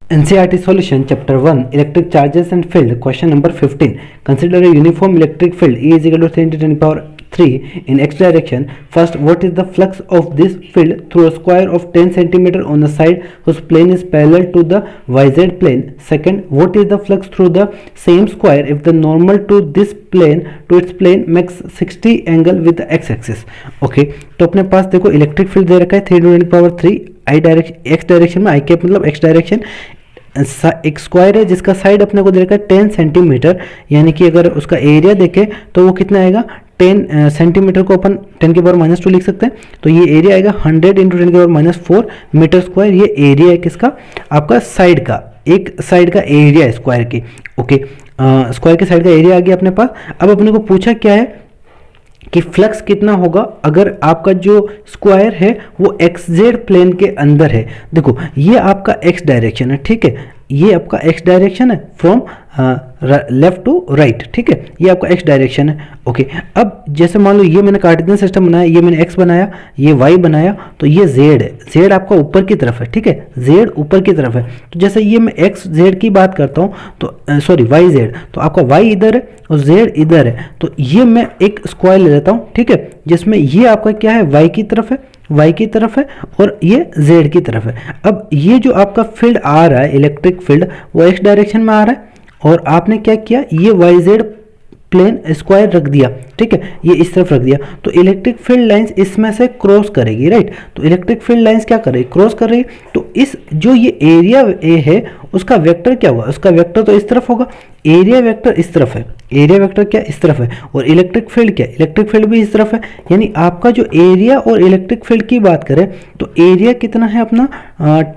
NCERT solution chapter 1 electric charges and field question number 15. Consider a uniform electric field E is equal to 3 into 10 power 3 in x direction. First, what is the flux of this field through a square of 10 cm on the side whose plane is parallel to the YZ plane? Second, what is the flux through the same square if the normal to this plane to its plane makes 60 angle with the x axis? Okay, तो अपने पास देखो electric field दे रखा है 3 into 10 power 3 आई direction x direction में, आई cap मतलब x direction, एक square है जिसका साइड अपने को दे रखा है 10 सेंटीमीटर, यानी कि अगर उसका एरिया देखें तो वो कितना आएगा 10 सेंटीमीटर को अपन 10 की पावर -2 लिख सकते हैं, तो ये एरिया आएगा 100 इंटू 10 की पावर -4 मीटर स्क्वायर। ये एरिया है किसका, आपका साइड का, एक साइड का एरिया है स्क्वायर की। ओके, स्क्वायर के साइड का एरिया आ गया अपने पास। अब अपने को पूछा क्या है कि फ्लक्स कितना होगा अगर आपका जो स्क्वायर है वो XZ प्लेन के अंदर है। देखो ये आपका x डायरेक्शन है, ठीक है, ये आपका x डायरेक्शन है फ्रॉम लेफ्ट टू राइट, ठीक है, ये आपका x डायरेक्शन है। ओके, अब जैसे मान लो ये मैंने कार्टेशियन सिस्टम बनाया, ये मैंने x बनाया, ये y बनाया, तो ये z है, z आपका ऊपर की तरफ है, ठीक है, z ऊपर की तरफ है। तो जैसे ये मैं x z की बात करता हूँ तो सॉरी y z, तो आपका y इधर है और z इधर है, तो ये मैं एक स्क्वायर ले लेता हूँ, ठीक है, जिसमें ये आपका क्या है y की तरफ है, y की तरफ है और ये z की तरफ है। अब ये जो आपका फील्ड आ रहा है इलेक्ट्रिक फील्ड वो x डायरेक्शन में आ रहा है और आपने क्या किया, ये YZ प्लेन स्क्वायर रख दिया, ठीक है, ये इस तरफ रख दिया, तो इलेक्ट्रिक फील्ड लाइंस इसमें से क्रॉस करेगी, राइट। तो इलेक्ट्रिक फील्ड लाइंस क्या कर रही है, क्रॉस कर रही है, तो इस जो ये एरिया ए है उसका वेक्टर क्या होगा, उसका वेक्टर तो इस तरफ होगा, एरिया वेक्टर इस तरफ है, एरिया वेक्टर क्या इस तरफ है, और इलेक्ट्रिक फील्ड क्या, इलेक्ट्रिक फील्ड भी इस तरफ है। यानी आपका जो एरिया और इलेक्ट्रिक फील्ड की बात करें तो एरिया कितना है अपना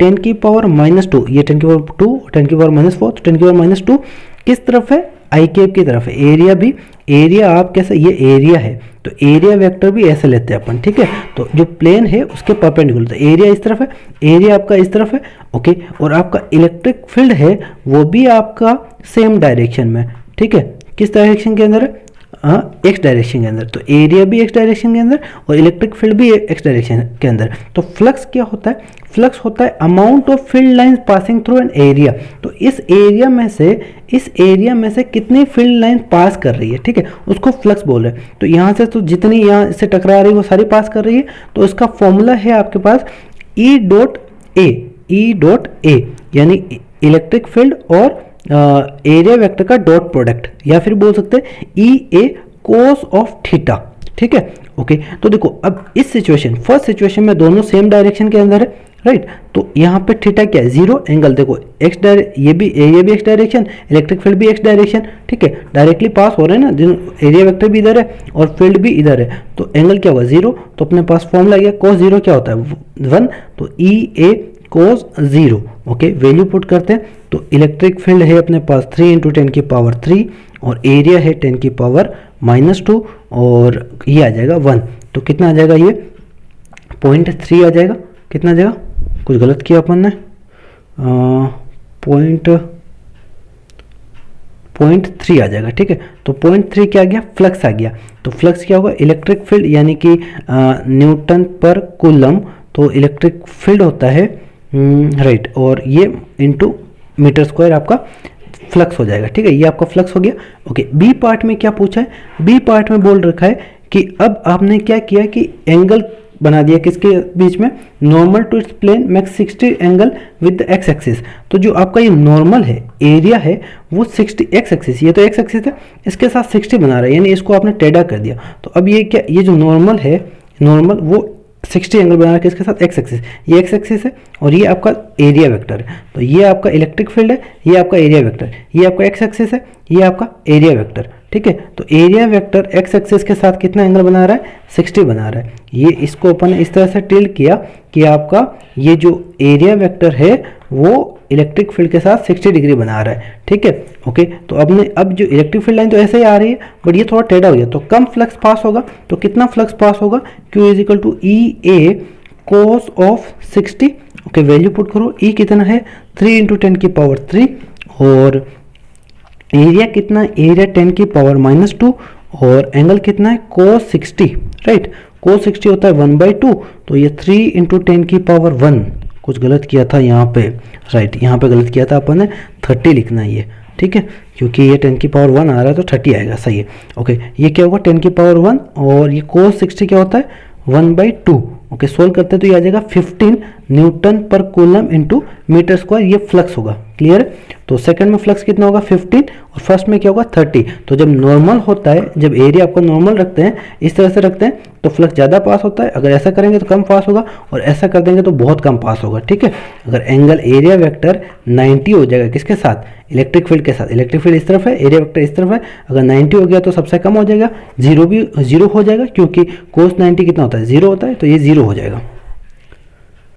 10 की पावर -2, ये 10 की पावर 2, 10 की पावर -4, तो 10 की पावर -2 किस तरफ है, आई कैप की तरफ है। एरिया भी, एरिया आप कैसे, ये एरिया है तो एरिया वेक्टर भी ऐसे लेते हैं अपन, ठीक है, तो जो प्लेन है उसके परपेंडिकुलर, तो एरिया इस तरफ है, एरिया आपका इस तरफ है। ओके, और आपका इलेक्ट्रिक फील्ड है वो भी आपका सेम डायरेक्शन में, ठीक है, किस डायरेक्शन के अंदर है, एक्स डायरेक्शन के अंदर, तो एरिया भी एक्स डायरेक्शन के अंदर और इलेक्ट्रिक फील्ड भी एक्स डायरेक्शन के अंदर। तो फ्लक्स क्या होता है, फ्लक्स होता है amount of field lines passing through an area, तो इस एरिया में से कितनी फील्ड लाइन पास कर रही है, ठीक है, उसको फ्लक्स बोल रहे हैं। तो यहाँ से तो जितनी यहाँ से टकरा रही है वो सारी पास कर रही है, तो इसका फॉर्मूला है आपके पास E डॉट ए, यानी इलेक्ट्रिक फील्ड और एरिया वेक्टर का डॉट प्रोडक्ट, या फिर बोल सकते हैं EA कोस ऑफ थीटा, ठीक है। ओके, तो देखो अब इस सिचुएशन, फर्स्ट सिचुएशन में दोनों सेम डायरेक्शन के अंदर है, राइट, तो यहाँ पे थीटा क्या है, 0 एंगल, देखो एक्स ये भी एक्स डायरेक्शन, इलेक्ट्रिक फील्ड भी एक्स डायरेक्शन, ठीक है, डायरेक्टली पास हो रहे हैं ना, एरिया वेक्टर भी इधर है और फील्ड भी इधर है, तो एंगल क्या होगा 0, तो अपने पास फॉर्मूला गया cos 0 क्या होता है 1, तो EA cos 0। Okay, value put करते हैं तो इलेक्ट्रिक फील्ड है अपने पास 3 इंटू 10 की पावर 3 और एरिया है 10 की पावर -2 और ये आ जाएगा 1, तो कितना आ जाएगा, ये 0.3 आ जाएगा, कितना आ जाएगा, कुछ गलत किया अपन ने, 0.3 आ जाएगा, ठीक है, तो 0.3 क्या आ गया, फ्लक्स आ गया। तो फ्लक्स क्या होगा, इलेक्ट्रिक फील्ड यानी कि न्यूटन पर कूलम, तो इलेक्ट्रिक फील्ड होता है राइट, और ये इनटू मीटर स्क्वायर आपका फ्लक्स हो जाएगा, ठीक है, ये आपका फ्लक्स हो गया। ओके, बी पार्ट में क्या पूछा है, बी पार्ट में बोल रखा है कि अब आपने क्या किया कि एंगल बना दिया किसके बीच में, normal to its plane makes 60 angle with the x axis. तो जो आपका ये नॉर्मल है, एरिया है वो 60 एक्स एक्सिस, ये तो एक्स एक्सिस है, इसके साथ 60 बना रहा है, यानी इसको आपने टेढ़ा कर दिया। तो अब ये क्या, ये जो नॉर्मल है, नॉर्मल वो 60 एंगल बना रहा है किसके साथ, एक्स एक्सिस, ये एक्स एक्सिस है और ये आपका एरिया वेक्टर है, तो ये आपका इलेक्ट्रिक फील्ड है, ये आपका एरिया वेक्टर, ये आपका एक्स एक्सिस है, ये आपका एरिया वेक्टर, ठीक है। तो एरिया वेक्टर एक्स एक्सिस के साथ कितना एंगल बना रहा है, 60 बना रहा है। ये इसको अपन इस तरह से टिल्ट किया कि आपका ये जो एरिया वेक्टर है वो इलेक्ट्रिक फील्ड के साथ 60 डिग्री बना रहा है, ठीक है। ओके, तो अब जो इलेक्ट्रिक फील्ड लाइन तो ऐसे ही आ रही है बट ये थोड़ा टेढ़ा हो गया, तो कम फ्लक्स पास होगा, तो कितना फ्लक्स पास होगा, Q is equal to EA cos of 60। Okay, value put करो, E कितना है 3 इंटू 10 की पावर 3 और एरिया कितना, एरिया 10 की पावर -2 और एंगल कितना है cos 60, राइट, cos 60 होता है 1/2, तो ये 3 इंटू 10 की पावर 1 कुछ गलत किया था यहाँ पे, राइट, यहाँ पे गलत किया था अपन ने, 30 लिखना है ये, ठीक है, क्योंकि ये 10 की पावर 1 आ रहा है तो 30 आएगा, सही है। ओके, ये क्या होगा 10 की पावर 1, और ये cos 60 क्या होता है 1/2। ओके, सोल्व करते हैं तो ये आ जाएगा 15 न्यूटन पर कूलम इंटू मीटर स्क्वायर, ये फ्लक्स होगा। क्लियर है? तो सेकंड में फ्लक्स कितना होगा 15, और फर्स्ट में क्या होगा 30। तो जब नॉर्मल होता है, जब एरिया आपको नॉर्मल रखते हैं, इस तरह से रखते हैं, तो फ्लक्स ज़्यादा पास होता है, अगर ऐसा करेंगे तो कम पास होगा, और ऐसा कर देंगे तो बहुत कम पास होगा। ठीक है, अगर एंगल एरिया वेक्टर 90 हो जाएगा किसके साथ, इलेक्ट्रिक फील्ड के साथ, इलेक्ट्रिक फील्ड इस तरफ है, एरिया वेक्टर इस तरफ है, अगर 90 हो गया तो सबसे कम हो जाएगा, जीरो हो जाएगा, क्योंकि cos 90 कितना होता है 0 होता है, तो ये 0 हो जाएगा।